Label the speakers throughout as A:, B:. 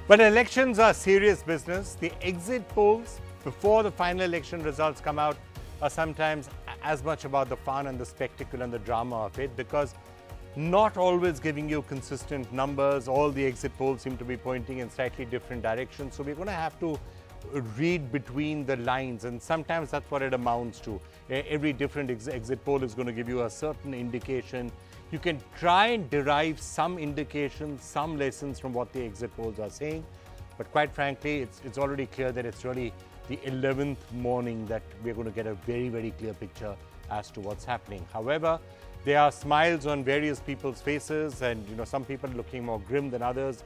A: But elections are serious business. The exit polls before the final election results come out are sometimes as much about the fun and the spectacle and the drama of it, because not always giving you consistent numbers. All the exit polls seem to be pointing in slightly different directions. So we're going to have to read between the lines, and sometimes that's what it amounts to. Every different exit poll is going to give you a certain indication. You can try and derive some indications, some lessons from what the exit polls are saying. But quite frankly, it's already clear that it's really the 11th morning that we're going to get a very, very clear picture as to what's happening. However, there are smiles on various people's faces, and some people looking more grim than others.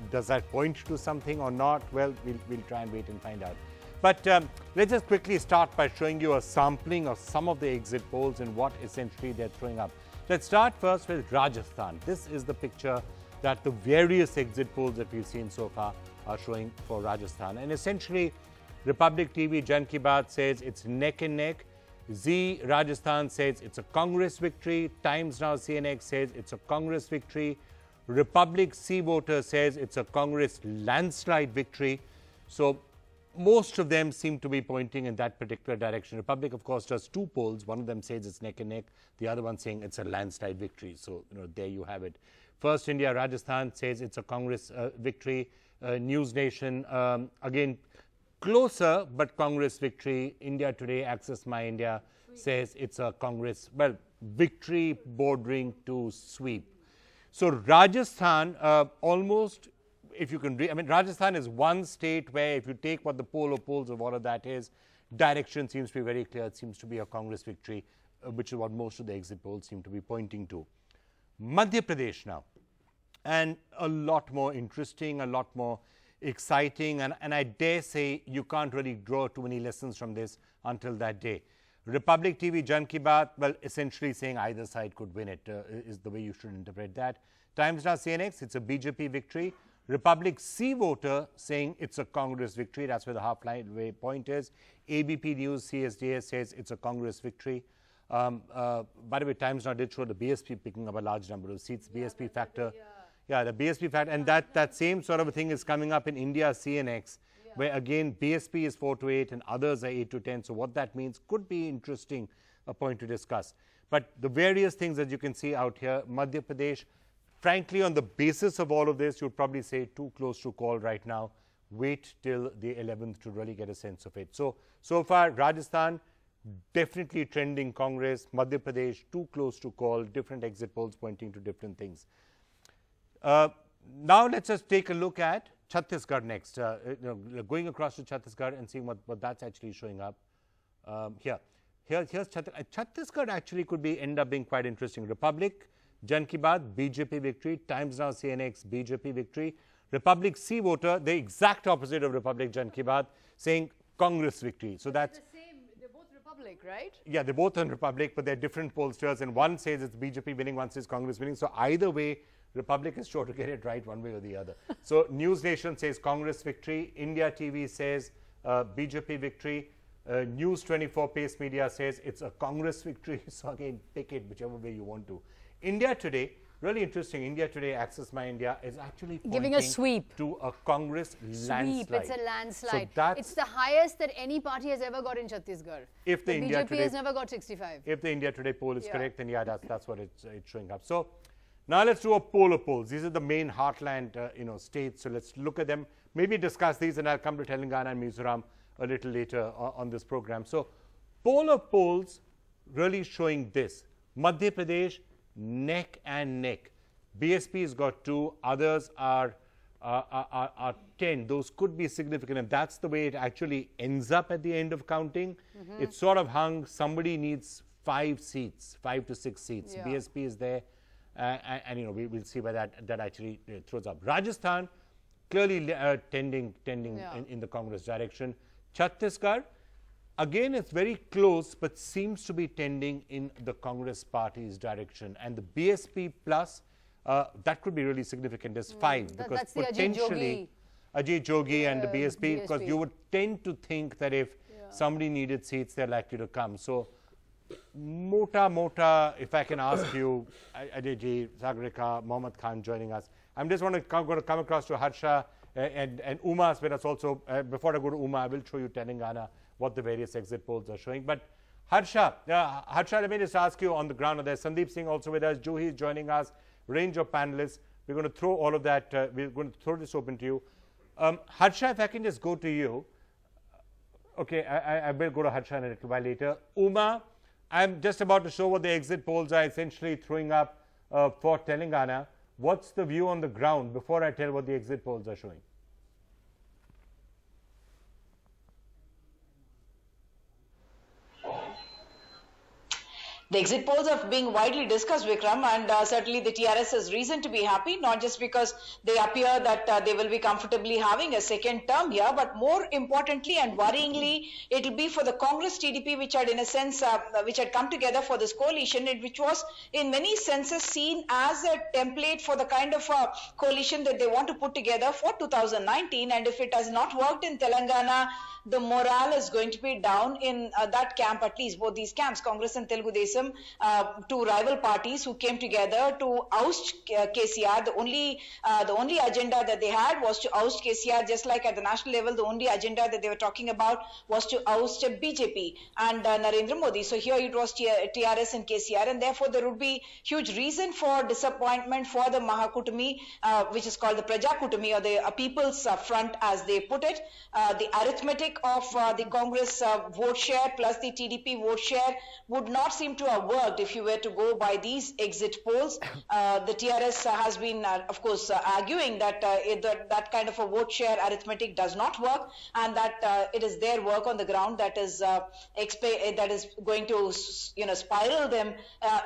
A: Does that point to something or not? Well, we'll try and wait and find out. But let's just quickly start by showing you a sampling of some of the exit polls and what essentially they're throwing up. Let's start first with Rajasthan. This is the picture that the various exit polls that we've seen so far are showing for Rajasthan. And essentially, Republic TV Jan Ki Baat says it's neck and neck. Z Rajasthan says it's a Congress victory. Times Now CNX says it's a Congress victory. Republic C Voter says it's a Congress landslide victory. So most of them seem to be pointing in that particular direction. Republic, of course, does two polls. One of them says it's neck and neck. The other one saying it's a landslide victory. So, there you have it. First India Rajasthan says it's a Congress victory. News Nation, again, closer, but Congress victory. India Today, Access My India says it's a Congress, well, victory bordering to sweep. So Rajasthan, almost, if you can read, Rajasthan is one state where if you take what the poll of polls of all of that is, direction seems to be very clear. It seems to be a Congress victory, which is what most of the exit polls seem to be pointing to. Madhya Pradesh now, and a lot more interesting, a lot more exciting, and I dare say you can't really draw too many lessons from this until that day. Republic TV Jan Ki Baat, well, essentially saying either side could win it, is the way you should interpret that. Times Now CNX, it's a BJP victory. Republic C Voter saying it's a Congress victory. That's where the halfway point is. ABP News CSDS says it's a Congress victory. By the way, Times Now did show the BSP picking up a large number of seats. BSP factor. Yeah, the BSP factor. And that same sort of a thing is coming up in India CNX, where again BSP is 4 to 8 and others are 8 to 10. So what that means could be interesting, a point to discuss. But the various things that you can see out here, Madhya Pradesh, frankly, on the basis of all of this, you'd probably say too close to call right now. Wait till the 11th to really get a sense of it. So far, Rajasthan, definitely trending Congress. Madhya Pradesh, too close to call. Different exit polls pointing to different things. Now let's just take a look at Chhattisgarh next. Going across to Chhattisgarh and seeing what that's actually showing up. Here's Chhattisgarh. Chhattisgarh actually could end up being quite interesting. Republic, Jan Ki Baat, BJP victory. Times Now CNX, BJP victory. Republic C Voter, the exact opposite of Republic Jan Ki Baat, saying Congress victory. So that's
B: the same. They're both Republic, right?
A: Yeah, they're both on Republic, but they're different pollsters, and one says it's BJP winning, one says Congress winning. So either way, Republic is sure to get it right one way or the other. So News Nation says Congress victory. India TV says BJP victory. News 24 Pace Media says it's a Congress victory. So again, pick it whichever way you want to. India Today, really interesting. India Today, Access My India, is actually
B: giving a sweep
A: to a Congress landslide.
B: It's a landslide.
A: So
B: it's the highest that any party has ever got in Chhattisgarh.
A: If the India
B: BJP
A: Today
B: has never got 65.
A: If the India Today poll is correct, then yeah, that's what it's showing up. So now let's do a poll of polls. These are the main heartland states. So let's look at them. Maybe discuss these, and I'll come to Telangana and Mizoram a little later on this program. So poll of polls really showing this. Madhya Pradesh, neck and neck. BSP's got 2, others are 10. Those could be significant, and that's the way it actually ends up at the end of counting. It's sort of hung. Somebody needs 5 seats, 5 to 6 seats.
B: Yeah.
A: BSP is there, and we'll see where that actually throws up. Rajasthan clearly tending in the Congress direction. Chhattisgarh, again, it's very close, but seems to be tending in the Congress party's direction. And the BSP plus, that could be really significant. There's 5, because
B: that's the
A: potentially Ajay Jogi and the BSP, because you would tend to think that if somebody needed seats, they're likely to come. So Mota, if I can ask you, Ajay ji, Sagarika, Mohammad Khan joining us. I'm just going to come across to Harsha and Uma is with us also. Before I go to Uma, I will show you Telangana, what the various exit polls are showing. But Harsha, let me just ask you on the ground. There's Sandeep Singh also with us. Juhi is joining us. Range of panelists. We're going to throw all of that. We're going to throw this open to you. Harsha, if I can just go to you. Okay, I will go to Harsha in a little while later. Uma, I'm just about to show what the exit polls are essentially throwing up for Telangana. What's the view on the ground before I tell what the exit polls are showing?
C: The exit polls are being widely discussed, Vikram, and certainly the TRS has reason to be happy, not just because they appear that they will be comfortably having a second term here, but more importantly and worryingly, it will be for the Congress TDP, which had in a sense, which had come together for this coalition, which was in many senses seen as a template for the kind of coalition that they want to put together for 2019. And if it has not worked in Telangana, the morale is going to be down in that camp, at least both these camps, Congress and Telugu Desam, two rival parties who came together to oust KCR. The only agenda that they had was to oust KCR, just like at the national level, the only agenda that they were talking about was to oust BJP and Narendra Modi. So here it was TRS and KCR, and therefore there would be huge reason for disappointment for the Mahakutumi, which is called the Prajakutumi, or the People's Front as they put it. The arithmetic of the Congress vote share plus the TDP vote share would not seem to have worked if you were to go by these exit polls. The TRS has been, of course, arguing that that kind of a vote share arithmetic does not work, and that it is their work on the ground that is going to, spiral them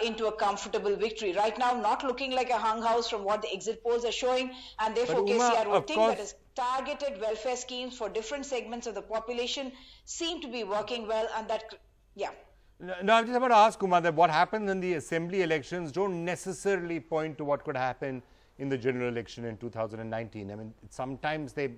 C: into a comfortable victory. Right now, not looking like a hung house from what the exit polls are showing, and therefore KCR would think that is targeted welfare schemes for different segments of the population seem to be working well, and that, yeah.
A: No, I'm just about to ask Kumar that what happens in the assembly elections don't necessarily point to what could happen in the general election in 2019. I mean, sometimes they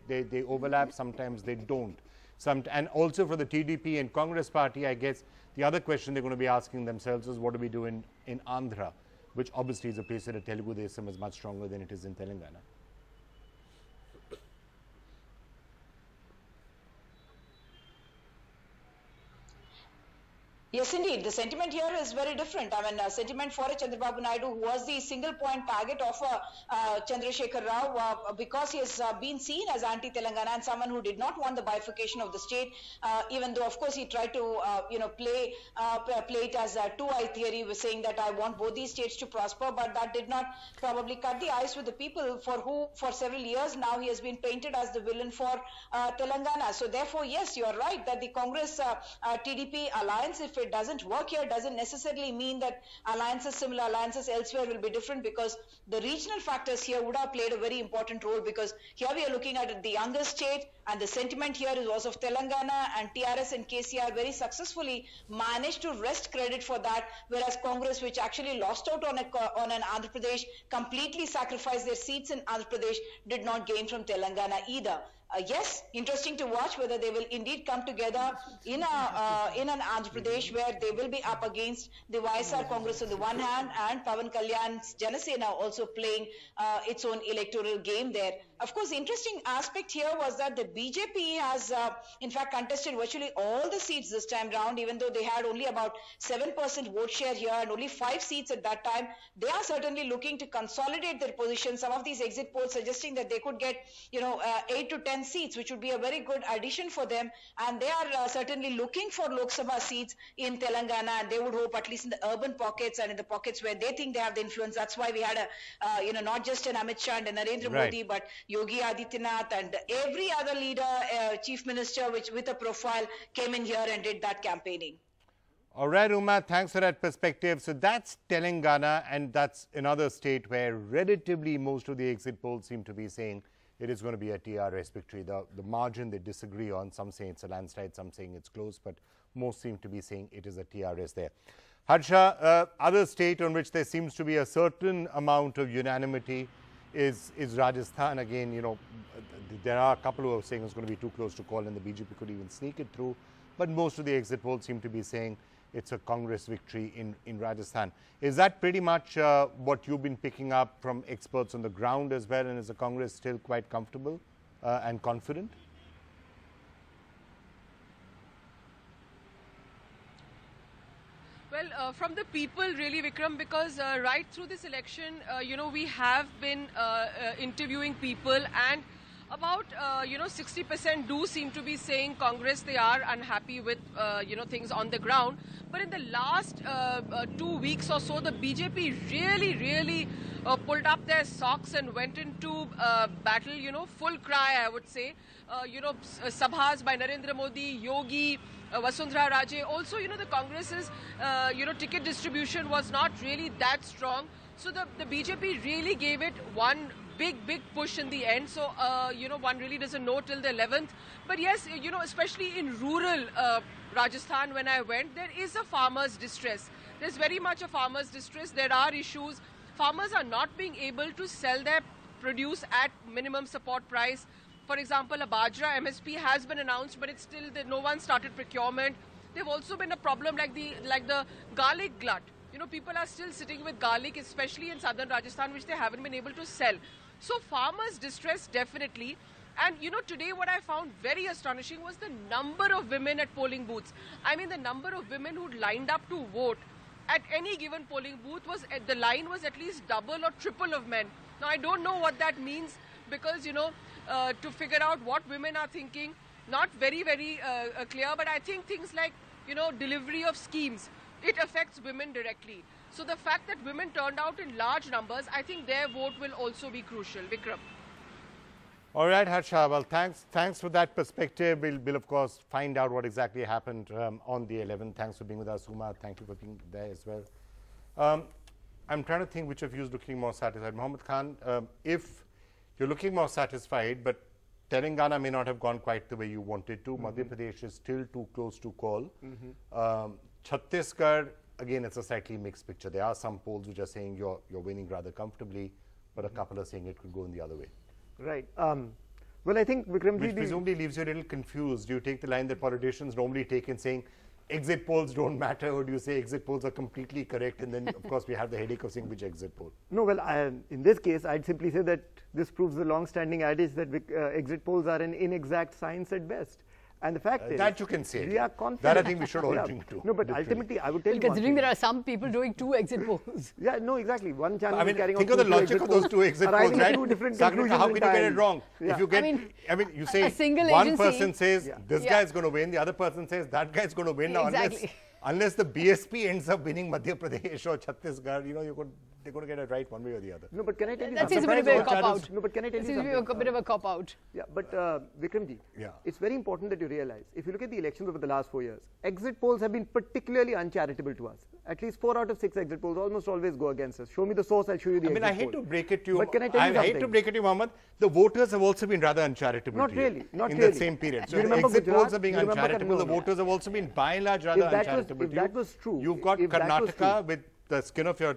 A: overlap, sometimes they don't. And also for the TDP and Congress party, I guess the other question they're going to be asking themselves is what do we do in Andhra, which obviously is a place where Telugu Desam is much stronger than it is in Telangana.
C: Yes, indeed. The sentiment here is very different. I mean, sentiment for Chandrababu Naidu, who was the single point target of Chandrashekar Rao, because he has been seen as anti-Telangana and someone who did not want the bifurcation of the state, even though, of course, he tried to, play it as a two-eye theory, with saying that I want both these states to prosper, but that did not probably cut the ice with the people for who, for several years now, he has been painted as the villain for Telangana. So, therefore, yes, you are right that the Congress TDP alliance, if it doesn't work here, doesn't necessarily mean that similar alliances elsewhere will be different, because the regional factors here would have played a very important role, because here we are looking at the younger state, and the sentiment here was of Telangana, and TRS and KCR very successfully managed to wrest credit for that, whereas Congress, which actually lost out on an Andhra Pradesh, completely sacrificed their seats in Andhra Pradesh, did not gain from Telangana either. Yes, interesting to watch whether they will indeed come together in an Andhra Pradesh, where they will be up against the YSR Congress on the one hand, and Pawan Kalyan's Janasena also playing its own electoral game there. Of course, the interesting aspect here was that the BJP has, in fact, contested virtually all the seats this time round, even though they had only about 7% vote share here and only 5 seats at that time. They are certainly looking to consolidate their position. Some of these exit polls suggesting that they could get, 8 to 10 seats, which would be a very good addition for them. And they are certainly looking for Lok Sabha seats in Telangana, and they would hope, at least in the urban pockets and in the pockets where they think they have the influence. That's why we had not just an Amit Shah and a Narendra Modi, but Yogi Adityanath and every other leader, chief minister, with a profile, came in here and did that campaigning.
A: All right, Uma, thanks for that perspective. So that's Telangana, and that's another state where relatively most of the exit polls seem to be saying it is going to be a TRS victory. The margin they disagree on, some say it's a landslide, some saying it's close, but most seem to be saying it is a TRS there. Harsha, other state on which there seems to be a certain amount of unanimity is Rajasthan. Again, there are a couple who are saying it's going to be too close to call and the BJP could even sneak it through, but most of the exit polls seem to be saying it's a Congress victory in Rajasthan. Is that pretty much what you've been picking up from experts on the ground as well, and is the Congress still quite comfortable and confident?
D: Well, from the people really, Vikram, because right through this election, we have been interviewing people, and about 60% do seem to be saying Congress, they are unhappy with things on the ground. But in the last 2 weeks or so, the BJP really pulled up their socks and went into battle, full cry, I would say. Sabhas by Narendra Modi, Yogi, Vasundhara Raje. Also, the Congress's, ticket distribution was not really that strong. So the BJP really gave it one big push in the end. So, one really doesn't know till the 11th. But yes, especially in rural Rajasthan, when I went, there is a farmer's distress. There's very much a farmer's distress. There are issues. Farmers are not being able to sell their produce at minimum support price. For example, a Bajra MSP has been announced, but it's still no one started procurement. There've also been a problem like the garlic glut. People are still sitting with garlic, especially in southern Rajasthan, which they haven't been able to sell. So farmers' distress, definitely. And, today what I found very astonishing was the number of women at polling booths. I mean, the number of women who lined up to vote at any given polling booth the line was at least double or triple of men. Now, I don't know what that means because, to figure out what women are thinking, not very clear, but I think things like, delivery of schemes, it affects women directly. So the fact that women turned out in large numbers, I think their vote will also be crucial. Vikram.
A: All right, Harsha. Well, thanks for that perspective. We'll of course find out what exactly happened on the 11th. Thanks for being with us, Uma. Thank you for being there as well. I'm trying to think which of you is looking more satisfied. Mohammed Khan, if you're looking more satisfied, but Telangana may not have gone quite the way you wanted to. Madhya Pradesh is still too close to call. Chhattisgarh, again, it's a slightly mixed picture. There are some polls which are saying you're winning rather comfortably, but a couple are saying it could go in the other way.
E: Right. Well, I think Vikramji,
A: which presumably leaves you a little confused. Do you take the line that politicians normally take in saying exit polls don't matter, or do you say exit polls are completely correct, and then of course we have the headache of saying which exit poll?
E: No, well, in this case, I'd simply say that this proves the long-standing adage that exit polls are an inexact science at best. And the fact is,
A: that you can say.
E: We are confident.
A: That I think we should all drink to.
E: No, but ultimately, I would tell you.
B: Considering there are some people doing 2 exit polls.
E: Yeah, no, exactly. One channel is carrying
A: think
E: on
A: of the logic of those 2 exit polls, right?
E: Two different
A: how can you get it wrong?
E: Yeah.
A: If you get, you say one person says this guy is going to win, the other person says that guy is going to win. Now, unless the BSP ends up winning Madhya Pradesh or Chhattisgarh, they're going to get it right one way or the other.
E: No, but can I tell you
B: that seems a bit of a cop-out.
E: No, but can I tell you something?
B: Seems to be a bit of a cop-out.
E: Yeah, but Vikramji, it's very important that you realize, if you look at the elections over the last 4 years, exit polls have been particularly uncharitable to us. At least 4 out of 6 exit polls almost always go against us. Show me the source, I'll show you the exit poll.
A: I hate to break it to you.
E: But can I tell you something?
A: I hate to break it to you, Mohammed. The voters have also been rather uncharitable
E: Not really.
A: in that same period. So the exit polls are being uncharitable. The voters have also been by and large rather uncharitable.
E: If that was true.
A: You've got Karnataka with the skin of your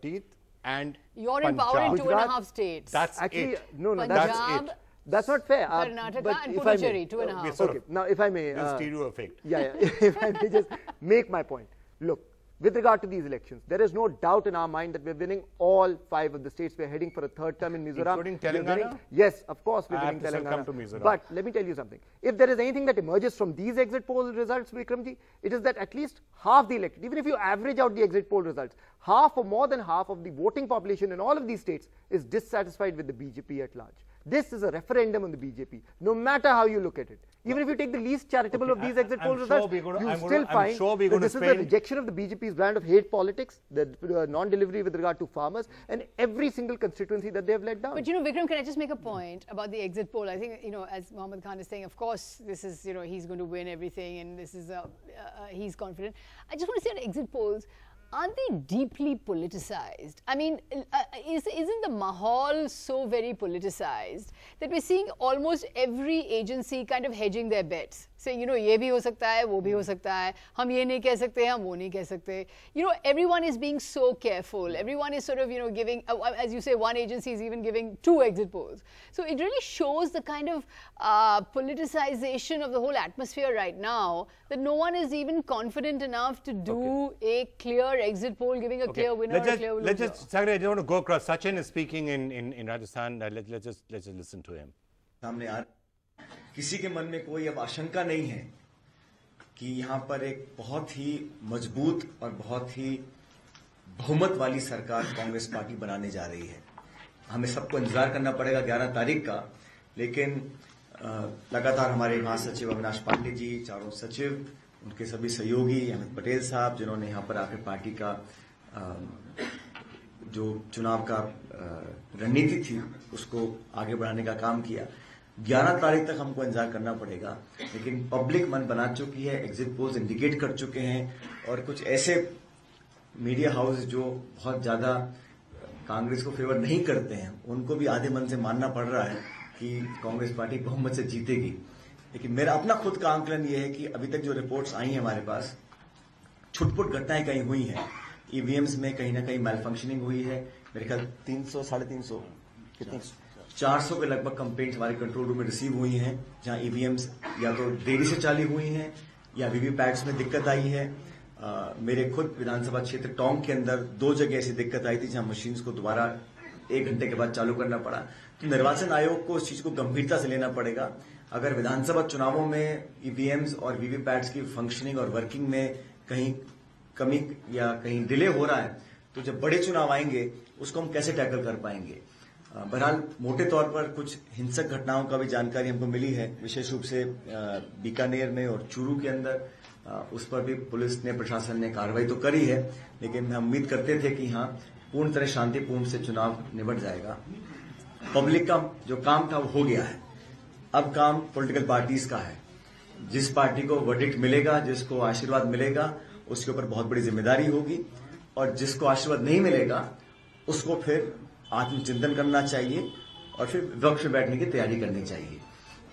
A: teeth. And
B: you're in power in 2.5 states.
A: That's
E: actually
A: it.
E: No,
B: Punjab,
E: that's it. That's not fair.
B: Karnataka and Puducherry, 2.5.
E: Okay, now if I may.
A: stereo effect.
E: If I may just make my point. Look, with regard to these elections, there is no doubt in our mind that we're winning all 5 of the states. We're heading for a 3rd term in Mizoram.
A: Including Telangana?
E: Yes, of course we're winning Telangana.
A: Come to Mizoram.
E: But let me tell you something. If there is anything that emerges from these exit poll results, Vikramji, it is that at least half the electorate, even if you average out the exit poll results, half or more than half of the voting population in all of these states is dissatisfied with the BJP at large. This is a referendum on the BJP, no matter how you look at it. Even if you take the least charitable of these exit poll results, you still find that this is a rejection of the BJP's brand of hate politics, the non-delivery with regard to farmers, and every single constituency that they have led down.
B: But, Vikram, can I just make a point about the exit poll? I think, as Mohammed Khan is saying, of course, this is, he's going to win everything, and this is, he's confident. I just want to say on exit polls, aren't they deeply politicized? I mean, isn't the mahal so very politicized that we're seeing almost every agency kind of hedging their bets? Saying, ye bhi ho sakta hai, wo bhi ho sakta hai, hum ye nahi keh sakte, hum wo nahi keh sakte. Everyone is being so careful. Everyone is sort of, giving, as you say, one agency is even giving 2 exit polls. So it really shows the kind of politicization of the whole atmosphere right now that no one is even confident enough to do a clear exit poll, giving a clear winner or a clear loser.
A: I just want to go across. Sachin is speaking in Rajasthan. Let's just listen to him.
F: सामने आ रहा है। किसी के मन में कोई अब आशंका नहीं है कि यहां पर एक बहुत ही मजबूत और बहुत ही बहुमत वाली सरकार कांग्रेस पार्टी बनाने जा रही है। हमें सबको इंतजार करना पड़ेगा 11 तारीख का, लेकिन लगातार हमारे महासचिव अविनाश पांडे जी, चारों सचिव, उनके सभी सहयोगी, अहमद पटेल साहब, जिन्होंने यहां पर आकर पार्टी का जो चुनाव का रणनीति थी उसको आगे बढ़ाने का काम किया। 11 तारीख तक हमको इंतजार करना पड़ेगा, लेकिन पब्लिक मन बना चुकी है, एग्जिट पोल्स इंडिकेट कर चुके हैं, और कुछ ऐसे मीडिया हाउस जो बहुत ज्यादा कांग्रेस को फेवर नहीं करते हैं, उनको भी आधे मन से मानना पड़ रहा है कि कांग्रेस पार्टी बहुमत से जीतेगी। लेकिन मेरा अपना खुद का आंकलन यह है कि अभी तक जो रिपोर्ट्स आई हैं हमारे पास, छुटपुट घटनाएं कहीं हुई हैं, ईवीएम्स में कहीं ना कहीं मैल फंक्शनिंग हुई है। मेरे ख्याल 300, 350, कितने 400 के लगभग कंप्लेंट्स हमारे कंट्रोल रूम में रिसीव हुई हैं, जहां ईवीएम्स या तो देरी से चालू हुई हैं या वीवीपैट्स में दिक्कत आई है। मेरे खुद विधानसभा क्षेत्र टोंक के अंदर 2 जगह ऐसी दिक्कत आई थी जहां मशीन्स को दोबारा 1 घंटे के बाद चालू करना पड़ा। तो निर्वाचन आयोग को इस चीज को गंभीरता से लेना पड़ेगा। अगर विधानसभा चुनावों में ईवीएम्स और वीवीपैट्स की फंक्शनिंग और वर्किंग में कहीं कमी या कहीं डिले हो रहा है, तो जब बड़े चुनाव आएंगे उसको हम कैसे टैकल कर पाएंगे। बहरहाल मोटे तौर पर कुछ हिंसक घटनाओं का भी जानकारी हमको मिली है, विशेष रूप से बीकानेर में और चूरू के अंदर। उस पर भी पुलिस ने, प्रशासन ने कार्रवाई तो करी है, लेकिन हम उम्मीद करते थे कि हाँ, पूर्ण तरह शांतिपूर्ण से चुनाव निबट जाएगा। पब्लिक का जो काम था वो हो गया है। अब काम पॉलिटिकल पार्टीज का है। जिस पार्टी को वर्डिक्ट मिलेगा, जिसको आशीर्वाद मिलेगा, उसके ऊपर बहुत बड़ी जिम्मेदारी होगी, और जिसको आशीर्वाद नहीं मिलेगा उसको फिर आत्मचिंतन करना चाहिए और फिर विपक्ष में बैठने की तैयारी करनी चाहिए।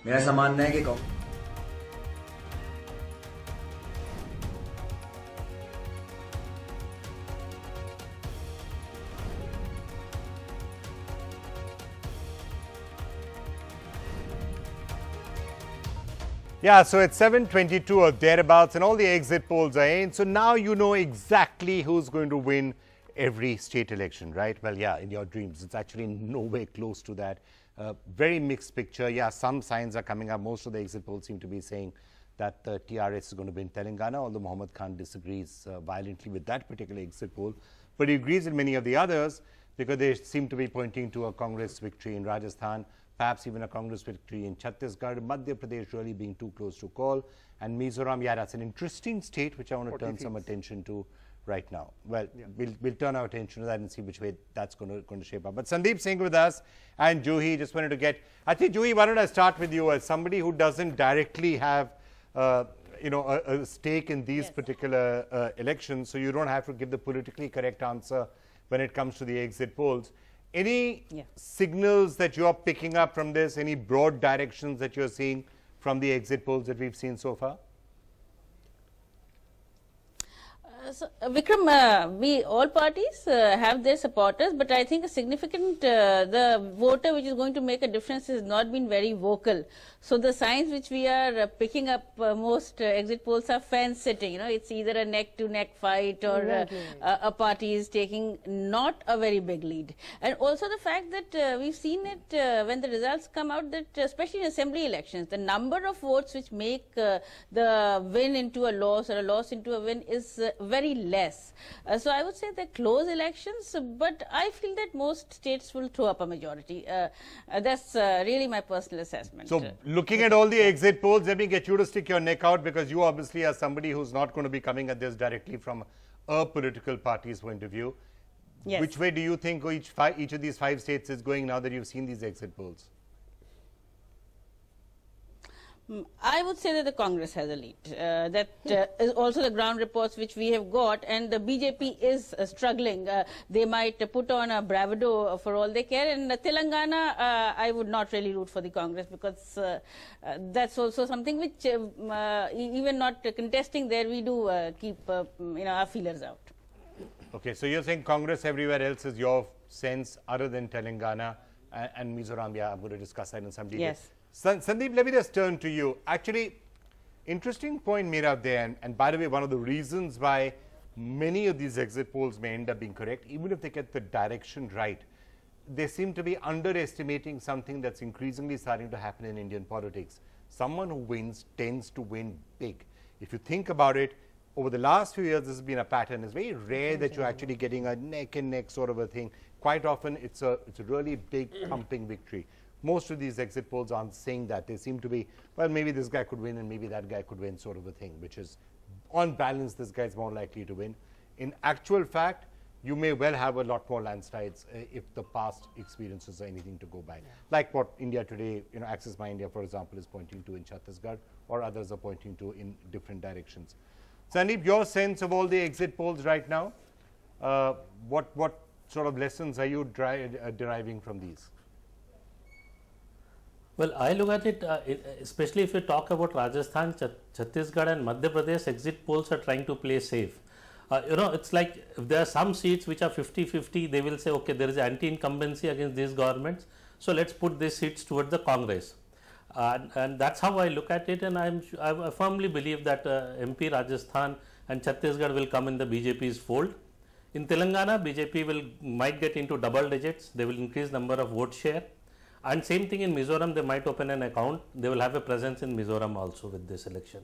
F: मेरा ऐसा मानना है कि
A: Yeah, so it's 7:22 or thereabouts, and all the exit polls are in. So now you know exactly who's going to win every state election, right? Well, yeah, in your dreams. It's actually nowhere close to that. Very mixed picture. Yeah, some signs are coming up. Most of the exit polls seem to be saying that the TRS is going to win Telangana, although Mohammad Khan disagrees violently with that particular exit poll. But he agrees with many of the others because they seem to be pointing to a Congress victory in Rajasthan, perhaps even a Congress victory in Chhattisgarh, Madhya Pradesh really being too close to call, and Mizoram. Yeah, that's an interesting state which I want to turn some attention to right now. Well, yeah, we'll turn our attention to that and see which way that's going to shape up. But Sandeep Singh with us, and Juhi, just wanted to get, I think, Juhi, why don't I start with you as somebody who doesn't directly have a stake in these particular elections, so you don't have to give the politically correct answer when it comes to the exit polls. Any signals that you're picking up from this? Any broad directions that you're seeing from the exit polls that we've seen so far?
G: So, Vikram, we all parties have their supporters, but I think a significant the voter which is going to make a difference has not been very vocal. So the signs which we are picking up, most exit polls are fence sitting. You know, it's either a neck-to-neck fight or a party is taking not a very big lead. And also the fact that we've seen it when the results come out, that especially in assembly elections, the number of votes which make the win into a loss or a loss into a win is very less. So I would say they're close elections, but I feel that most states will throw up a majority. That's really my personal assessment.
A: So looking at all the exit polls, let me get you to stick your neck out, because you obviously are somebody who's not going to be coming at this directly from a political party's point of view.
G: Yes.
A: Which way do you think each of these 5 states is going now that you've seen these exit polls?
G: I would say that the Congress has a lead. That is also the ground reports which we have got, and the BJP is struggling. They might put on a bravado for all they care. And Telangana, I would not really root for the Congress, because that's also something which, even not contesting there, we do keep our feelers out.
A: Okay, so you're saying Congress everywhere else is your sense, other than Telangana and Mizoram. Yeah, I'm going to discuss that in some detail.
G: Yes.
A: Sandeep, let me just turn to you. Actually, interesting point made out there, and by the way, one of the reasons why many of these exit polls may end up being correct, even if they get the direction right, they seem to be underestimating something that's increasingly starting to happen in Indian politics. Someone who wins tends to win big. If you think about it, over the last few years, this has been a pattern. It's very rare that you're actually getting a neck and neck sort of a thing. Quite often, it's a really big pumping victory. Most of these exit polls aren't saying that. They seem to be, well, maybe this guy could win and maybe that guy could win sort of a thing, which is, on balance, this guy's more likely to win. In actual fact, you may well have a lot more landslides if the past experiences are anything to go by. Like what India Today, Access My India, for example, is pointing to in Chhattisgarh, or others are pointing to in different directions. Sandeep, your sense of all the exit polls right now, what sort of lessons are you deriving from these?
H: Well, I look at it, especially if you talk about Rajasthan, Chhattisgarh and Madhya Pradesh, exit polls are trying to play safe. It's like if there are some seats which are 50-50, they will say, okay, there is anti-incumbency against these governments, so let's put these seats towards the Congress. And that's how I look at it, and I firmly believe that MP Rajasthan and Chhattisgarh will come in the BJP's fold. In Telangana, BJP might get into double digits. They will increase number of vote share. And same thing in Mizoram, they might open an account. They will have a presence in Mizoram also with this election.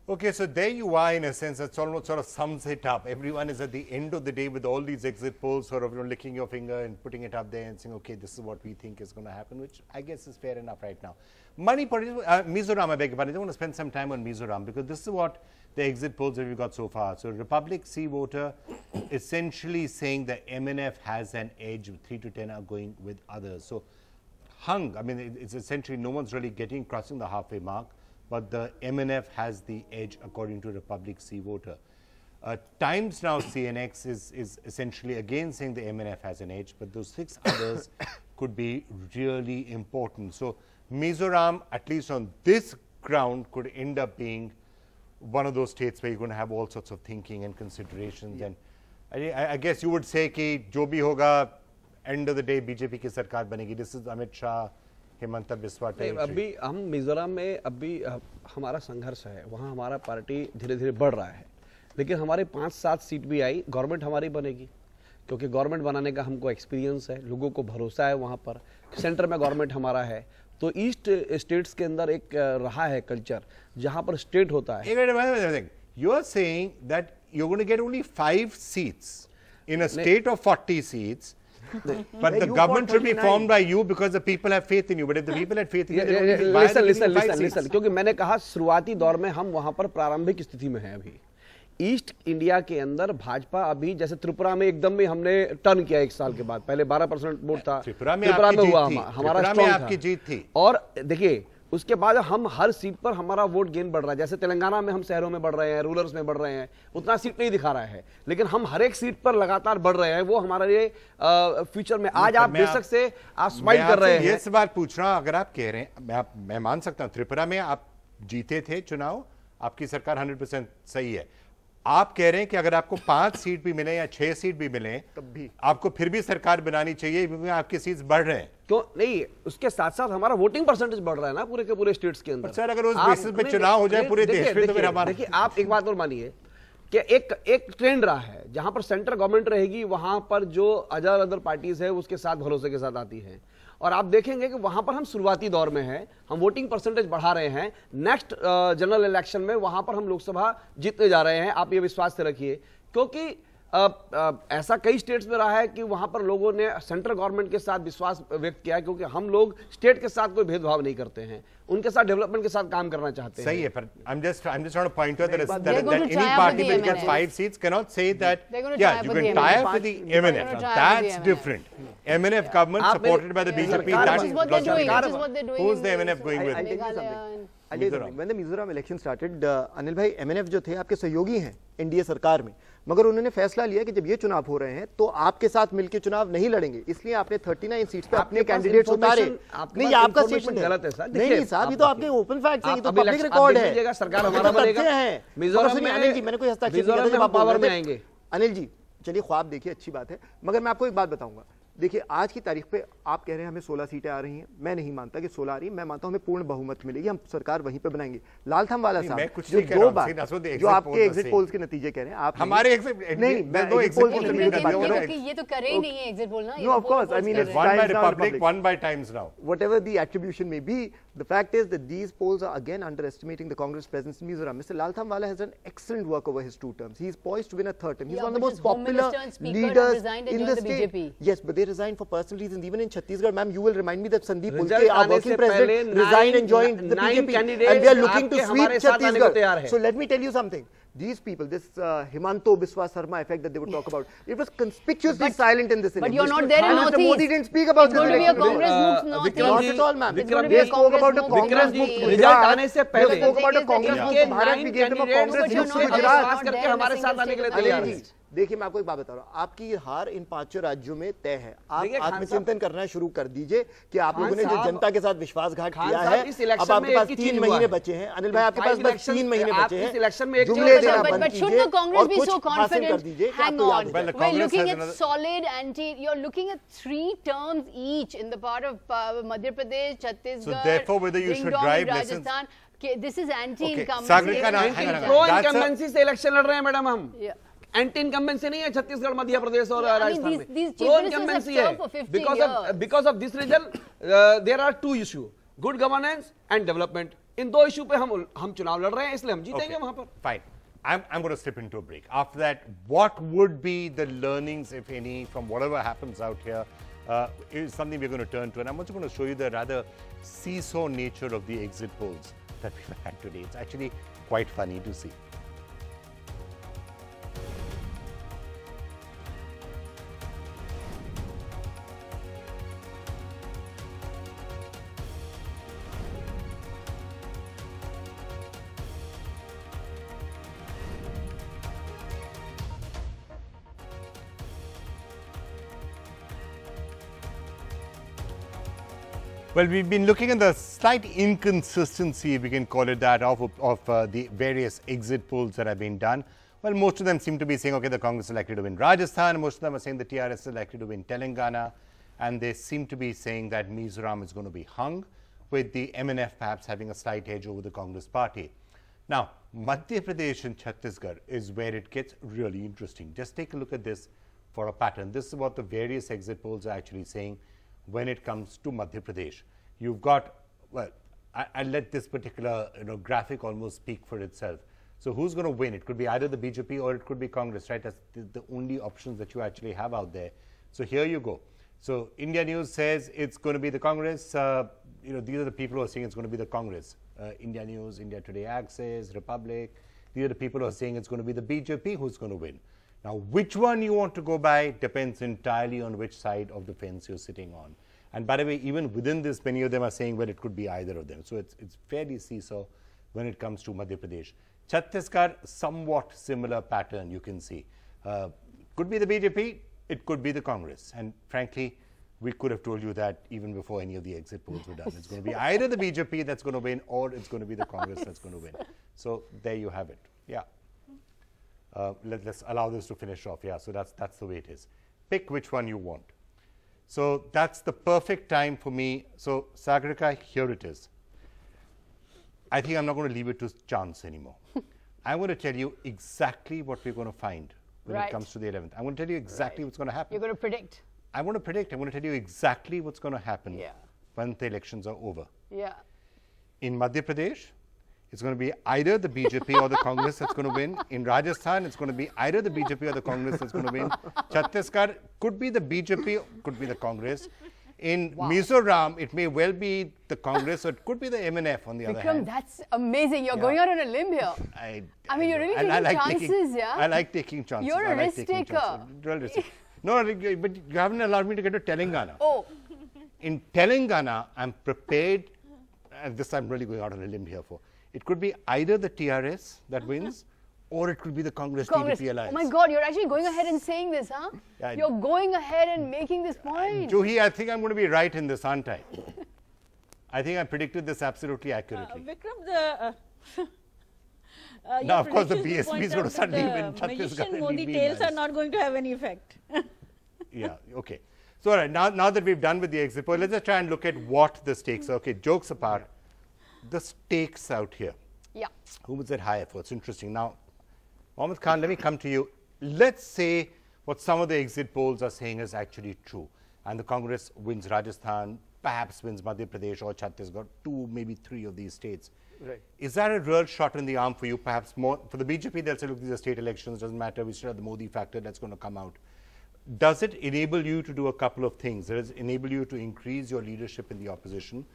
A: Okay, so there you are, in a sense. That sort of sums it up. Everyone is at the end of the day with all these exit polls, sort of licking your finger and putting it up there and saying, okay, this is what we think is going to happen, which I guess is fair enough right now. Mizoram, I beg your pardon. I want to spend some time on Mizoram because this is what the exit polls that we've got so far. So Republic C voter essentially saying the MNF has an edge, 3 to 10 are going with others. So hung, I mean, it's essentially no one's really crossing the halfway mark, but the MNF has the edge according to Republic C voter. Times Now CNX is essentially again saying the MNF has an edge, but those 6 others could be really important. So Mizoram, at least on this ground, could end up being one of those states where you're going to have all sorts of thinking and considerations. And I guess you would say कि जो भी होगा, end of the day BJP की सरकार बनेगी. This is Amit Shah, Hemant Biswa territory.
I: अभी हम मिजोरम में अभी हमारा संघर्ष है, वहाँ हमारा पार्टी धीरे धीरे बढ़ रहा है, लेकिन हमारे 5-7 सीट भी आई, गवर्नमेंट हमारी बनेगी क्योंकि गवर्नमेंट बनाने का हमको एक्सपीरियंस है, लोगों को भरोसा है, वहाँ पर सेंटर में गवर्नमेंट हमारा है. तो ईस्ट स्टेट्स के अंदर एक रहा है कल्चर जहाँ पर स्टेट होता है.
A: You are saying that you're going to get only 5 seats in a state of 40 seats. But the government should be formed by you because the people have faith in you. But if the people had faith in you,
I: listen, क्योंकि मैंने कहा शुरुआती दौर में हम वहां पर प्रारंभिक स्थिति में हैं. अभी ईस्ट इंडिया के अंदर भाजपा अभी जैसे त्रिपुरा में एकदम में हमने टर्न किया 1 साल के बाद. पहले 12% वोट था, त्रिपुरा में हुआ हमारा स्ट्रांग था. और देखिए उसके बाद हम हर सीट पर हमारा वोट गेन बढ़ रहा है. जैसे तेलंगाना में हम शहरों में बढ़ रहे हैं, रूरल्स में बढ़ रहे हैं, उतना सीट नहीं दिखा रहा है, लेकिन हम हर एक सीट पर लगातार बढ़ रहे हैं. वो हमारे लिए फ्यूचर में आज आप बेशक से आप स्माइल कर रहे हैं.
A: ये सवाल पूछ रहा हूं, अगर आप कह रहे हैं, मैं मान सकता हूं त्रिपुरा में आप जीते थे चुनाव, आपकी सरकार 100% सही है. आप कह रहे हैं कि अगर आपको 5 सीट भी मिले या 6 सीट भी मिले तब भी आपको फिर भी सरकार बनानी चाहिए क्योंकि आपके सीट्स बढ़ रहे हैं.
I: तो नहीं, उसके साथ साथ हमारा वोटिंग परसेंटेज बढ़ रहा है ना पूरे के पूरे स्टेट्स के अंदर.
A: सर अगर उस बेसिस पे चुनाव हो जाए पूरे देश में तो फिर हमारा.
I: देखिए आप एक बात और मानिए कि एक ट्रेंड रहा है जहां पर सेंट्रल गवर्नमेंट रहेगी वहां पर जो अदर पार्टीज है उसके साथ भरोसे के साथ आती है. और आप देखेंगे कि वहां पर हम शुरुआती दौर में हैं, हम वोटिंग परसेंटेज बढ़ा रहे हैं. नेक्स्ट जनरल इलेक्शन में वहां पर हम लोकसभा जीतने जा रहे हैं, आप ये विश्वास से रखिए. क्योंकि ऐसा कई स्टेट्स में रहा है कि वहां पर लोगों ने सेंट्रल गवर्नमेंट के साथ विश्वास व्यक्त किया है क्योंकि हम लोग स्टेट के साथ कोई भेदभाव नहीं करते हैं, उनके साथ डेवलपमेंट के साथ काम करना चाहते हैं.
A: सही है, पर I'm just trying to point out that any party which gets 5 seats cannot say that yeah you can tie up with the MNF. That's different. MNF government supported by the BJP. That's who's the MNF going with?
E: When the Mizoram election started, Anil भाई MNF जो थे आपके सहयोगी हैं NDA सरकार में, मगर उन्होंने फैसला लिया कि जब ये चुनाव हो रहे हैं तो आपके साथ मिलकर चुनाव नहीं लड़ेंगे, इसलिए आपने 39 सीट्स पे अपने कैंडिडेट्स उतारे. नहीं, आपका स्टेटमेंट गलत है सर. नहीं साहब, ये तो आपके ओपन फैक्ट्स हैं, ये तो पब्लिक रिकॉर्ड है.
I: सरकार हमारा बनेगा.
E: मिजोरम में अनिल जी, मैंने कोई हस्ताक्षर नहीं किया, पावर में आएंगे. अनिल जी चलिए ख्वाब देखिए, अच्छी बात है, मगर मैं आपको एक बात बताऊंगा. देखिए आज की तारीख पे आप कह रहे हैं हमें 16 सीटें आ रही हैं, मैं नहीं मानता कि 16 आ रही हैं, मैं मानता हूं हमें पूर्ण बहुमत मिलेगी, हम सरकार वहीं पे बनाएंगे। लालथम वाला साहब जो 2 बार जो आपके एग्जिट पोल्स के नतीजे कह रहे हैं, आप
A: हमारे
E: नहीं
B: ये तो करे ही नहीं है एग्जिट पोल ना।
E: No of course, I mean
A: one by Republic, one by Times now.
E: Whatever the attribution may be, the fact is that these polls are again underestimating the Congress presence in Mizoram. Mr. Lalthamwala has done excellent work over his 2 terms. He is poised to win a 3rd term. He's one of the most popular leaders in the state. Yes, but they resigned for personal reasons. Even in Chhattisgarh, ma'am, you will remind me that Sandeep Ulke, our working president, resigned and joined the BJP, and we are looking to sweep Chhattisgarh. So let me tell you something. These people, this Himanto Biswa Sarma effect that they would talk about, it was conspicuously silent in this election.
B: But you're not there in Northeast.
E: Mr. Modi didn't speak about this.
B: It's going to be a Congress move Northeast.
E: Not at all, ma'am.
B: It's going to be a Congress move Northeast.
I: Result आने से पहले
E: they spoke about a Congress move. Bharat, we gave them a Congress move to Gujarat.
I: करके हमारे साथ आने के लिए तैयार हैं।
E: देखिए मैं आपको एक बात बता रहा हूँ, आपकी हार इन 5 राज्यों में तय है। आप आत्मचिंतन करना शुरू कर दीजिए कि आप लोगों ने जो जनता के साथ विश्वासघात किया है, अब आपके पास 3 महीने बचे हैं। अनिल भाई, आपके पास बस 3 महीने बचे हैं।
I: इलेक्शन में
E: जुमले देना बंद
B: But should
E: कीजिए
B: the Congress
E: और
B: be
E: कुछ
B: so
E: हासिल कर
B: confident?
E: दीजिए।
B: Hang on,
A: Well, the
B: we're
A: Congress
B: looking
A: has
B: at
A: another-
B: solid you're looking at 3 terms each in the part of Madhya Pradesh, Chhattisgarh,
A: So therefore, whether you should
B: Ding Dong
A: drive
B: in
A: lessons-
B: Rajasthan. This is anti-incumbency.
A: Sagarika, hang on.
I: Pro
A: That's a-
I: incumbency से election लड़ रहे हैं madam हम।
B: Yeah.
I: Anti incumbency नहीं है छत्तीसगढ़, मध्य प्रदेश और
B: Yeah, I mean,
I: Rajasthan
B: these
I: में।
B: chief
I: pro
B: ministers have
I: incumbency
B: served for 50
I: है। Because of this reason there are 2 issue, good governance and development. इन 2 इशू पे हम चुनाव लड़ रहे हैं, इसलिए हम जीतेंगे वहां पर।
A: Fine. I'm going to slip into a break. After that, what would be the learnings, if any, from whatever happens out here? Is something we're going to turn to. And I'm also going to show you the rather seesaw nature of the exit polls that we've had today. It's actually quite funny to see. Well, we've been looking at the slight inconsistency, we can call it that, of the various exit polls that have been done. Well, most of them seem to be saying, okay, the Congress is likely to win Rajasthan. Most of them are saying the TRS is likely to win Telangana. And they seem to be saying that Mizoram is going to be hung, with the MNF perhaps having a slight edge over the Congress party. Now, Madhya Pradesh and Chhattisgarh is where it gets really interesting. Just take a look at this for a pattern. This is what the various exit polls are actually saying when it comes to Madhya Pradesh. You've got, well, I'll let this particular graphic almost speak for itself. So who's going to win? It could be either the BJP or it could be Congress, right? That's the only options that you actually have out there. So here you go. So India News says it's going to be the Congress. These are the people who are saying it's going to be the Congress. India News, India Today Access, Republic. These are the people who are saying it's going to be the BJP who's going to win. Now, which one you want to go by depends entirely on which side of the fence you're sitting on. And by the way, even within this, many of them are saying, well, it could be either of them. So it's fairly seesaw when it comes to Madhya Pradesh. Chhattisgarh, somewhat similar pattern you can see. Could be the BJP, it could be the Congress. And frankly, we could have told you that even before any of the exit polls were done. It's going to be either the BJP that's going to win or it's going to be the Congress that's going to win. So there you have it. Yeah. Let's allow this to finish off. Yeah, so that's the way it is. Pick which one you want. So that's the perfect time for me. So Sagarika, here it is. I think I'm not going to leave it to chance anymore. I'm going to tell you exactly what we're going to find when it comes to the 11th. I'm going to tell you exactly what's going to happen.
B: You're going to predict.
A: I want to predict. I'm going to tell you exactly what's going to happen when the elections are over.
B: Yeah.
A: In Madhya Pradesh, it's going to be either the BJP or the Congress that's going to win. In Rajasthan, it's going to be either the BJP or the Congress that's going to win. Chhattisgarh could be the BJP, could be the Congress. In Mizoram, it may well be the Congress or it could be the MNF on the other hand.
B: That's amazing. You're going out on a limb here. I mean, you're really taking chances, yeah?
A: I like taking chances.
B: You're a risk taker.
A: No, but you haven't allowed me to get to Telangana.
B: Oh.
A: In Telangana, I'm prepared, and this I'm really going out on a limb here for. It could be either the TRS that wins, or it could be the Congress-TDP alliance.
B: Oh my God, you're actually going ahead and saying this, huh?
A: Yeah,
B: you're going ahead and making this point.
A: Juhi, I think I'm going to be right in this, aren't I? I think I predicted this absolutely accurately.
G: Vikram,
A: now, of course, the BSP is going to suddenly win Chhattisgarh.
G: Magician Modi tales are not going to have any effect.
A: Yeah, okay. So, all right, now that we've done with the exit poll, let's just try and look at what the stakes are. Okay, jokes apart, the stakes out here.
B: Yeah.
A: Who was at higher for? It's interesting. Now, Mohammed Khan, let me come to you. Let's say what some of the exit polls are saying is actually true, and the Congress wins Rajasthan, perhaps wins Madhya Pradesh or Chhattisgarh, 2, maybe 3 of these states.
E: Right.
A: Is that a real shot in the arm for you? Perhaps more for the BJP, they'll say, look, these are state elections, doesn't matter, we still have the Modi factor that's going to come out. Does it enable you to do a couple of things? Does it enable you to increase your leadership in the opposition,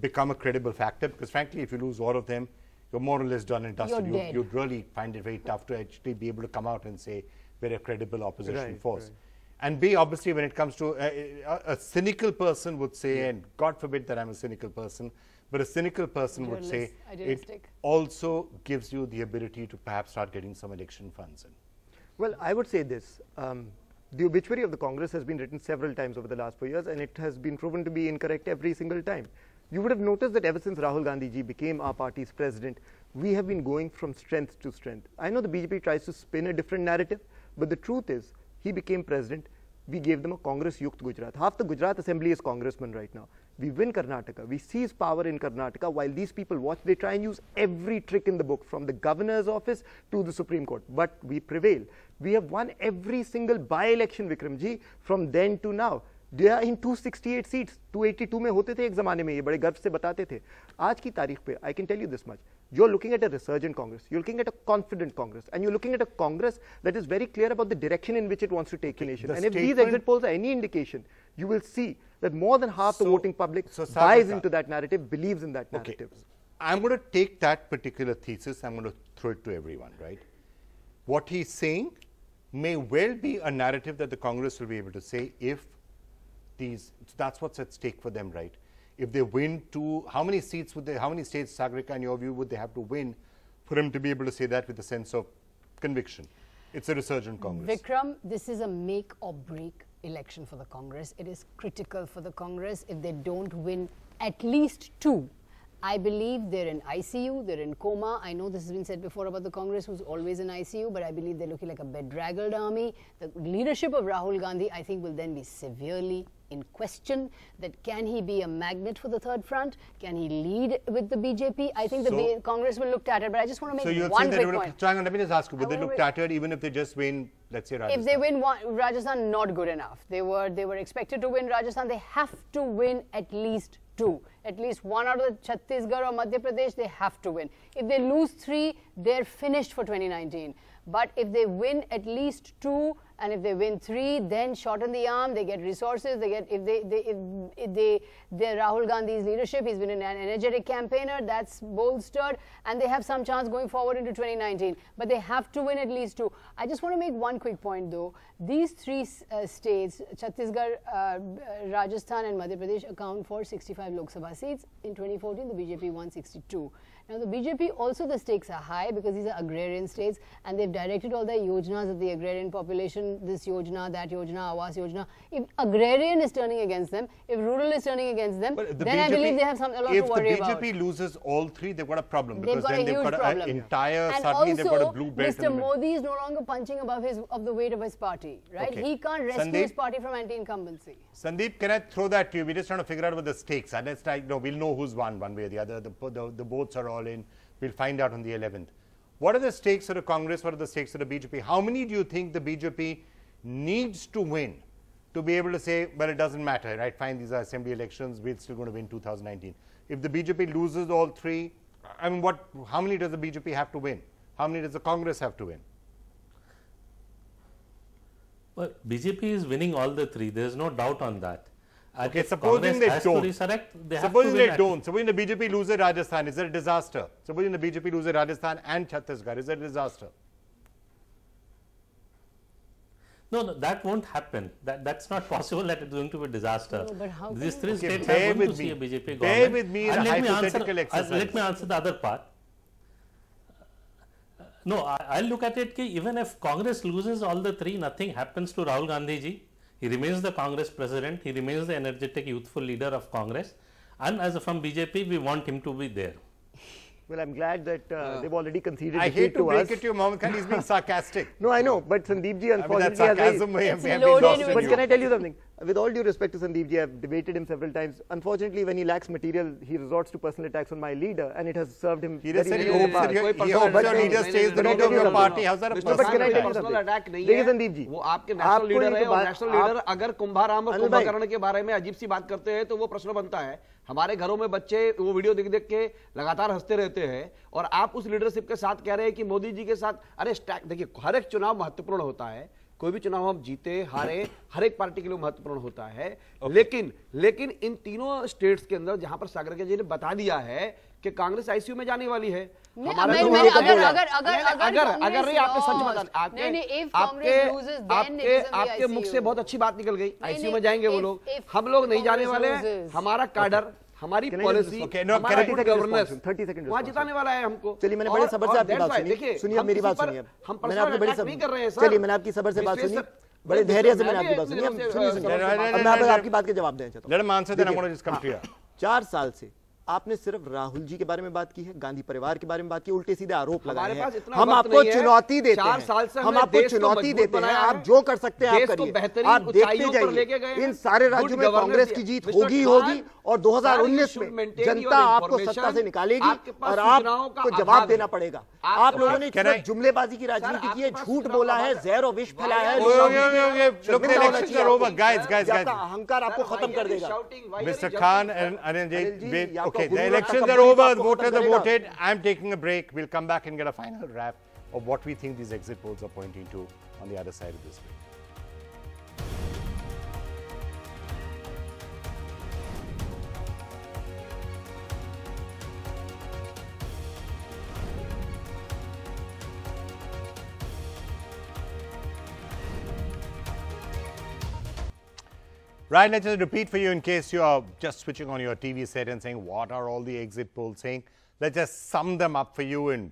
A: become a credible factor? Because frankly, if you lose all of them, you're more or less done and dusted. You'd really find it very tough to actually be able to come out and say we're a credible opposition force. Right. And B, obviously, when it comes to a cynical person would say, and God forbid that I'm a cynical person, but a cynical person would say it also gives you the ability to perhaps start getting some election funds in.
E: Well, I would say this. The obituary of the Congress has been written several times over the last 4 years, and it has been proven to be incorrect every single time. You would have noticed that ever since Rahul Gandhi ji became our party's president, we have been going from strength to strength. I know the BJP tries to spin a different narrative, but the truth is, he became president, we gave them a Congress-Yukt Gujarat. Half the Gujarat Assembly is congressmen right now. We win Karnataka, we seize power in Karnataka. While these people watch, they try and use every trick in the book, from the governor's office to the Supreme Court. But we prevail. We have won every single by-election, Vikramji, from then to now. They are in 268 seats. 282 में होते थे एक ज़माने में, ये बड़े गर्व से बताते थे. आज की तारीख पे, I can tell you this much. You're looking at a resurgent Congress. You're looking at a confident Congress. And you're looking at a Congress that is very clear about the direction in which it wants to take the nation. And if these exit polls are any indication, you will see that more than half the voting public buys into that narrative, believes in that narrative.
A: Okay. I'm going to take that particular thesis, I'm going to throw it to everyone, right? What he's saying may well be a narrative that the Congress will be able to say if that's what's at stake for them, right? If they win how many seats would they, how many states, Sagrika, in your view, would they have to win for him to be able to say that with a sense of conviction? It's a resurgent Congress.
B: Vikram, this is a make or break election for the Congress. It is critical for the Congress. If they don't win at least 2, I believe they're in ICU, they're in coma. I know this has been said before about the Congress, who's always in ICU, but I believe they're looking like a bedraggled army. The leadership of Rahul Gandhi, I think, will then be severely in question. That can he be a magnet for the third front? Can he lead with the BJP? I think the Congress will look tattered, but I just want to make one quick point.
A: So let me just ask you, would they look tattered even if they just win, let's say, Rajasthan?
B: If they win Rajasthan, not good enough. They were expected to win Rajasthan. They have to win at least 2. At least 1 out of the Chhattisgarh or Madhya Pradesh, they have to win. If they lose 3, they're finished for 2019. But if they win at least 2, and if they win 3, then shot in the arm, they get resources. They get if Rahul Gandhi's leadership, he's been an energetic campaigner, that's bolstered, and they have some chance going forward into 2019. But they have to win at least 2. I just want to make one quick point, though. These 3 states, Chhattisgarh, Rajasthan, and Madhya Pradesh, account for 65 Lok Sabha seats. In 2014, the BJP won 62. Now, the BJP also, the stakes are high because these are agrarian states, and they've directed all their yojanas of the agrarian population, this yojana, that yojana, Awas yojana. If agrarian is turning against them, if rural is turning against them, then I believe they have a lot to worry about.
A: If the BJP loses all 3, they've got a problem.
B: They've got
A: then
B: a huge problem.
A: An entire,
B: and
A: suddenly
B: also,
A: they've got a blue belt.
B: Mr. Modi is no longer punching above the weight of his party, right?
A: Okay.
B: He can't rescue his party from anti-incumbency.
A: Sandeep, can I throw that to you? We're just trying to figure out what the stakes are. Let's we'll know who's won one way or the other. The votes are all in. We'll find out on the 11th. What are the stakes of the Congress? What are the stakes of the BJP? How many do you think the BJP needs to win to be able to say, well, it doesn't matter, right? Fine, these are assembly elections. We're still going to win 2019. If the BJP loses all 3, I mean, how many does the BJP have to win? How many does the Congress have to win?
H: Well, BJP is winning all the 3. There's no doubt on that.
A: Okay, supposing they don't. Supposing they don't. Supposing the BJP loses Rajasthan, is it a disaster? Supposing the BJP loses Rajasthan and Chhattisgarh, is it a disaster?
H: No, that won't happen. That's not possible that it's going to be a disaster.
B: No, but how
H: These 3 states are going to see a BJP government.
A: Bear with me in a hypothetical exercise.
H: Let me answer the other part. No, I'll look at it, even if Congress loses all the 3, nothing happens to Rahul Gandhi ji. He remains the Congress president. He remains the energetic, youthful leader of Congress. And as from BJP, we want him to be there.
E: Well, I'm glad that they've already conceded
A: I hate to break it to you, Mohammed Khan, he's being sarcastic.
E: No, I know, but Sandeep ji, unfortunately,
A: sarcasm
E: but can I tell you something? With all due respect to Sandeep ji, I've debated him several times. Unfortunately, when he lacks material, he resorts to personal attacks on my leader, and it has served him.
A: He said he hopes your leader stays the leader of your party. How's that a
I: personal attack नहीं है?
E: संदीप जी,
I: वो आपके national leader है, और national leader अगर कुंभाराम और कुंभकर्ण के बारे में अजीब सी बात करते हैं तो वो प्रश्न बनता है। हमारे घरों में बच्चे वो वीडियो देख देख के लगातार हंसते रहते हैं, और आप उस लीडरशिप के साथ कह रहे हैं कि मोदी जी के साथ, अरे देखिए हर एक चुनाव महत्वपूर्ण होता है, कोई भी चुनाव हम जीते हारे हर एक पार्टी के लिए महत्वपूर्ण होता है, लेकिन इन तीनों स्टेट्स के अंदर जहां पर सागर जी ने बता दिया है कि कांग्रेस आईसीयू में जाने वाली है, हमारा अगर नहीं आपने सच बता, आपके मुख से बहुत अच्छी बात निकल गई, आईसीयू में जाएंगे वो लोग, हम लोग नहीं जाने वाले हैं, हमारा काडर, हमारी पॉलिसी, गवर्नेंस
E: 30 सेकंड
I: वहां जिताने वाला है हमको।
E: चलिए मैंने बड़े सब्र से आपकी बात सुनी, सुनिए मेरी बात सुनिए, मैंने आपकी बड़ी सब्र नहीं कर रहे हैं, चलिए मैंने आपकी सब्र से बात सुनी, बड़े धैर्य से मैंने आपकी बात सुनी, अब मैं आपकी बात के जवाब देना चाहता हूँ। 4 साल से आपने सिर्फ राहुल जी के बारे में बात की है, गांधी परिवार के बारे में बात की, उल्टे सीधे आरोप लगाए हैं। हम आपको चुनौती देते हैं, हम आपको चुनौती देते हैं, आप जो कर सकते हैं आप करिए, आप देखते जाइए, इन सारे राज्यों में कांग्रेस की जीत होगी होगी, और 2019 में जनता आपको सत्ता से निकालेगी और आपको जवाब देना पड़ेगा। आप लोगों ने सिर्फ जुमलेबाजी की राजनीति की है, झूठ बोला है, जहर और विष फैलाया है, अहंकार आपको खत्म कर देगा।
A: Mister Khan and Anand, okay, the elections are over, the voters have voted. I'm taking a break. We'll come back and get a final wrap of what we think these exit polls are pointing to on the other side of this break. Right, let's just repeat for you in case you are just switching on your TV set and saying, what are all the exit polls saying? Let's just sum them up for you in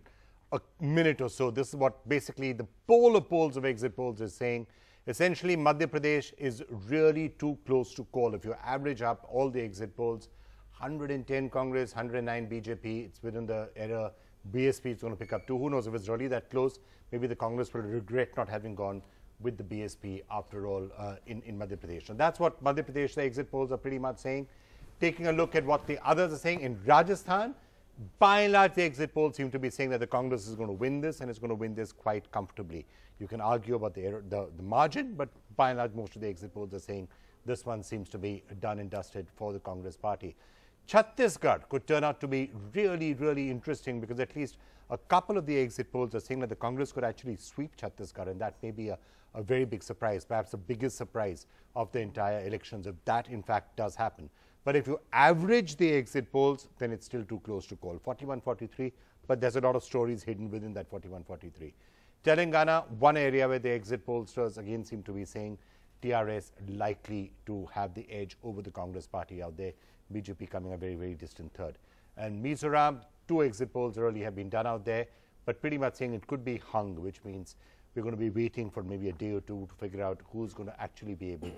A: a minute or so. This is what basically the poll of polls of exit polls is saying. Essentially, Madhya Pradesh is really too close to call. If you average up all the exit polls, 110 Congress, 109 BJP, it's within the error. BSP is going to pick up 2. Who knows if it's really that close? Maybe the Congress will regret not having gone with the BSP after all in Madhya Pradesh. So that's what Madhya Pradesh, the exit polls are pretty much saying. Taking a look at what the others are saying in Rajasthan, by and large the exit polls seem to be saying that the Congress is going to win this, and it's going to win this quite comfortably. You can argue about the margin, but by and large most of the exit polls are saying this one seems to be done and dusted for the Congress party. Chhattisgarh could turn out to be really, really interesting, because at least a couple of the exit polls are saying that the Congress could actually sweep Chhattisgarh, and that may be a very big surprise, perhaps the biggest surprise of the entire elections, if that in fact does happen. But if you average the exit polls, then it's still too close to call. 41-43, but there's a lot of stories hidden within that 41-43. Telangana, one area where the exit pollsters again seem to be saying TRS likely to have the edge over the Congress party out there, BJP coming a very, very distant third. And Mizoram, 2 exit polls early have been done out there, but pretty much saying it could be hung, which means we're going to be waiting for maybe a day or two to figure out who's going to actually be able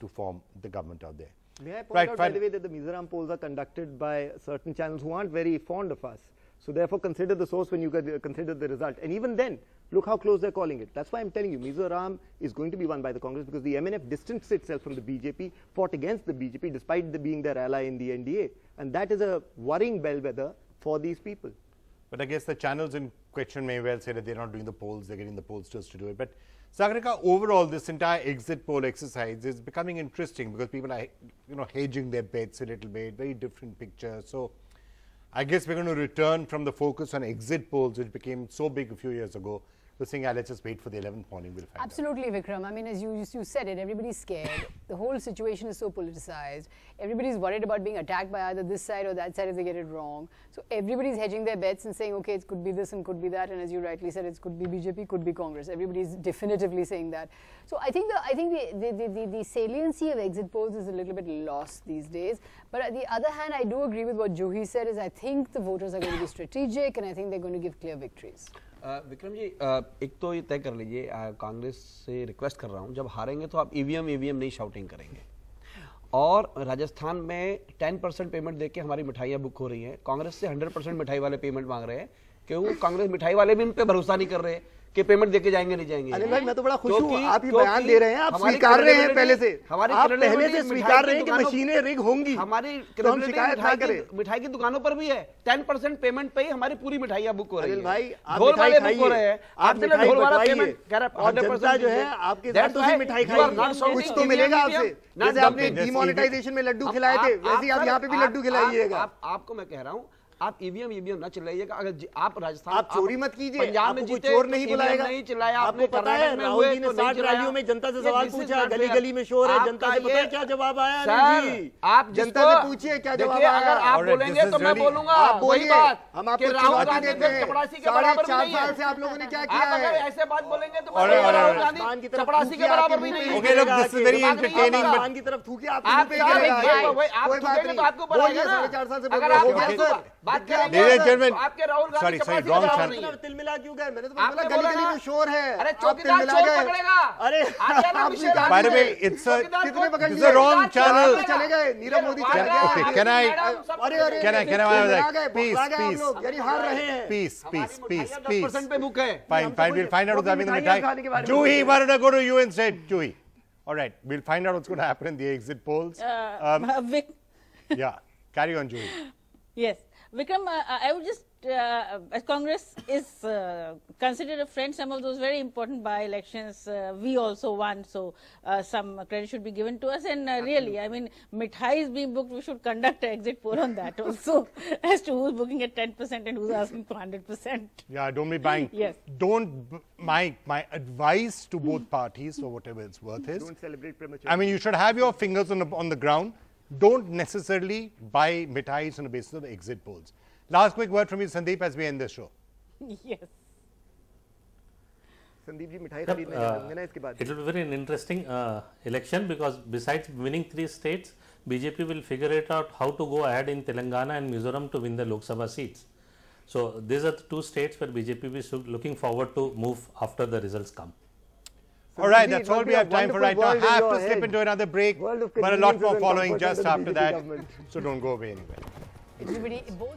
A: to form the government out there.
E: May I point out, by the way, that the Mizoram polls are conducted by certain channels who aren't very fond of us. So therefore, consider the source when you consider the result. And even then, look how close they're calling it. That's why I'm telling you, Mizoram is going to be won by the Congress, because the MNF distanced itself from the BJP, fought against the BJP despite being their ally in the NDA. And that is a worrying bellwether for these people.
A: But I guess the channels in question may well say that they're not doing the polls, they're getting the pollsters to do it. But Sagarika, overall, this entire exit poll exercise is becoming interesting, because people are, hedging their bets a little bit, very different picture. So I guess we're going to return from the focus on exit polls, which became so big a few years ago, to saying, let's just wait for the 11th morning, we'll find
B: Absolutely, Vikram. I mean, as you said it, everybody's scared. The whole situation is so politicized. Everybody's worried about being attacked by either this side or that side if they get it wrong. So everybody's hedging their bets and saying, okay, it could be this and could be that. And as you rightly said, it could be BJP, could be Congress. Everybody's definitively saying that. So I think the saliency of exit polls is a little bit lost these days. But on the other hand, I do agree with what Juhi said, is I think the voters are going to be strategic, and I think they're going to give clear victories.
I: Vikram ji, एक तो ये तय कर लीजिए, कांग्रेस से request कर रहा हूँ, जब हारेंगे तो आप ईवीएम नहीं शाउटिंग करेंगे। और राजस्थान में 10% पेमेंट देके हमारी मिठाइयाँ बुक हो रही हैं, कांग्रेस से 100% मिठाई वाले पेमेंट मांग रहे हैं, क्योंकि कांग्रेस मिठाई वाले भी उन पे भरोसा नहीं कर रहे कि पेमेंट देके जाएंगे नहीं जाएंगे।
E: अनिल भाई मैं तो बड़ा खुश हूँ, आप ये बयान दे रहे हैं, आप स्वीकार रहे हैं पहले से, आप पहले से स्वीकार रहे हैं कि मशीनें रिग होंगी,
I: हमारी
E: हम शिकायत ना करें।
I: मिठाई की दुकानों पर भी है 10% पेमेंट पे ही हमारी पूरी मिठाइयाँ बुक हो रही है।
E: भाई आप
I: ढोल वाले
E: मिठाई
I: बुक हो रहे हैं,
E: आप मिठाई बनवाइए, जनता जो है आपके दांतों से मिठाई खाएगी, कुछ तो मिलेगा आपसे। जैसे आपने डिमोनेटाइजेशन में लड्डू खिलाए थे, वैसे ही आप यहाँ पे भी लड्डू खिलाइएगा।
I: आपको मैं कह रहा हूँ, आप ईवीएम ना चिल्लाइएगा। अगर आप राजस्थान,
E: आप चोरी मत कीजिए,
I: पंजाब में जीते,
E: चोर नहीं बुलाएगा,
I: नहीं चिल्लाया
E: आपको पता है राहुल जी ने 60 रैलियों में जनता से सवाल पूछा, गली गली में शोर है, जनता से पता है क्या जवाब आया? जी
I: आप
E: जनता से पूछिए क्या जवाब आया।
I: अगर आप बोलेंगे तो मैं बोलूंगा,
E: आप बोलिए, हम आपको
I: राहुल गांधी चपरासी के बराबर नहीं है।
E: 4 साल से आप लोगों ने क्या किया है?
I: ऐसे बात बोलेंगे तो राहुल गांधी चपरासी के बराबर भी नहीं है।
A: Okay, look, this is very entertaining, but
E: भगवान की तरफ थूके आप कोई बात नहीं,
I: आपको बोलिए
E: 4.5 साल से
I: अगर आप बात करेंगे आपके राहुल गांधी
E: तिल मिला क्यों गए? मैंने तो बोला गली गली में शोर है,
I: अरे चौकीदार चोर पकड़ेगा।
E: अरे
A: by the way, it's a wrong channel.
E: चले गए, नीरव मोदी चले गए।
A: Okay, can I
E: हार रहे हैं।
A: Peace.
I: 10% पे बुक है।
A: Fine, we'll find out what's happening in the mitai. Juhi, why don't I go to you instead, Juhi? All right, we'll find out what's going to happen in the exit polls. Yeah, carry on, Juhi.
G: Yes. Vikram, I would just, as Congress is considered a friend, some of those very important by-elections, we also won, so some credit should be given to us. And really, I mean, mithai is being booked, we should conduct an exit poll on that also, as to who's booking at 10% and who's asking for 100%.
A: Yeah, don't be buying.
G: Yes.
A: My advice to both parties, or whatever it's worth, is
E: Don't celebrate prematurely.
A: I mean, you should have your fingers on the ground. Don't necessarily buy mithais on the basis of the exit polls. Last quick word from you, Sandeep, as we end this show.
G: Yes.
E: Sandeep ji मिठाई खरीदने जाएंगे ना इसके बाद।
H: It will be very interesting election, because besides winning 3 states, BJP will figure it out how to go ahead in Telangana and Mizoram to win the Lok Sabha seats. So these are the 2 states where BJP is looking forward to move after the results come.
A: All right, that's all we have time for right now. I have to slip into another break, but a lot more following just after that. So don't go away anywhere.
B: Everybody, both